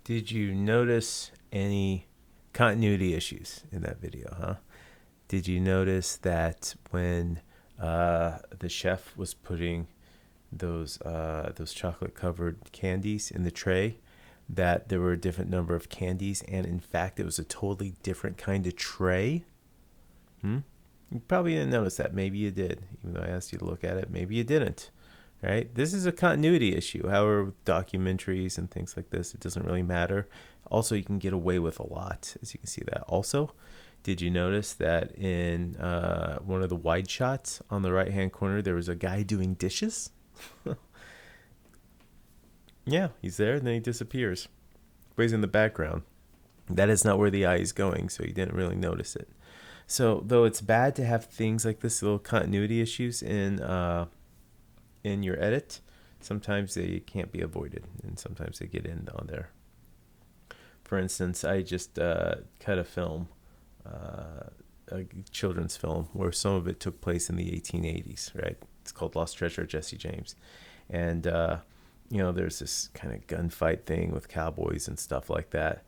Did you notice any continuity issues in that video, huh? Did you notice that when the chef was putting those chocolate covered candies in the tray, that there were a different number of candies, and in fact it was a totally different kind of tray? You probably didn't notice that. Maybe you did, even though I asked you to look at it. Maybe you didn't. Right? This is a continuity issue. However, with documentaries and things like this, it doesn't really matter. Also, you can get away with a lot, as you can see that. Also, did you notice that in one of the wide shots on the right-hand corner, there was a guy doing dishes? Yeah, he's there, and then he disappears. But he's in the background. That is not where the eye is going, so you didn't really notice it. So, though it's bad to have things like this, little continuity issues in your edit, sometimes they can't be avoided, and sometimes they get in on there. For instance, I just cut a film, a children's film, where some of it took place in the 1880s, right? It's called Lost Treasure of Jesse James. And, there's this kind of gunfight thing with cowboys and stuff like that.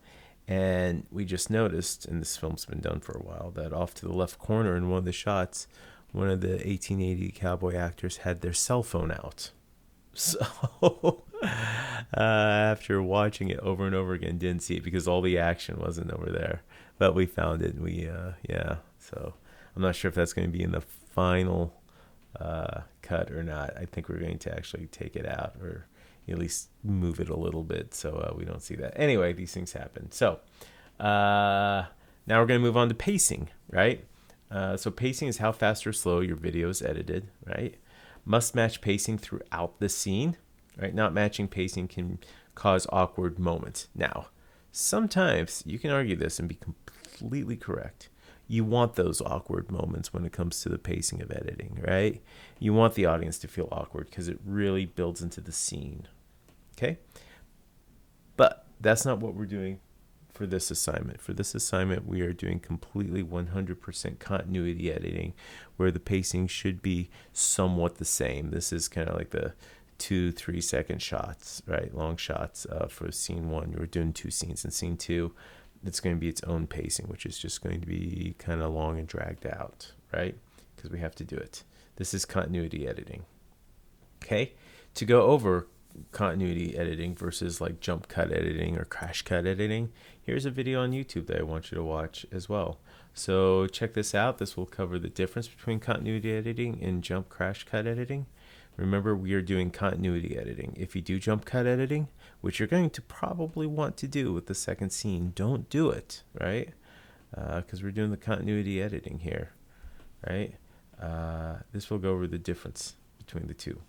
And we just noticed, and this film's been done for a while, that off to the left corner in one of the shots, one of the 1880 cowboy actors had their cell phone out. So after watching it over and over again, didn't see it because all the action wasn't over there. But we found it, and yeah. So I'm not sure if that's going to be in the final cut or not. I think we're going to actually take it out, or at least move it a little bit so we don't see that. Anyway, these things happen. So now we're going to move on to pacing, right? So pacing is how fast or slow your video is edited, right? Must match pacing throughout the scene, right? Not matching pacing can cause awkward moments. Now, sometimes you can argue this and be completely correct. You want those awkward moments when it comes to the pacing of editing, right? You want the audience to feel awkward because it really builds into the scene, okay? But that's not what we're doing for this assignment. For this assignment, we are doing completely 100% continuity editing, where the pacing should be somewhat the same. This is kind of like the 2-3 second shots, right? Long shots for scene one. We're doing two scenes. In scene two, it's going to be its own pacing, which is just going to be kind of long and dragged out, right? Because we have to do it. This is continuity editing. Okay? To go over continuity editing versus like jump cut editing or crash cut editing, here's a video on YouTube that I want you to watch as well. So check this out. This will cover the difference between continuity editing and jump crash cut editing. Remember, we are doing continuity editing. If you do jump cut editing, which you're going to probably want to do with the second scene, don't do it, right? Because we're doing the continuity editing here, right? This will go over the difference between the two.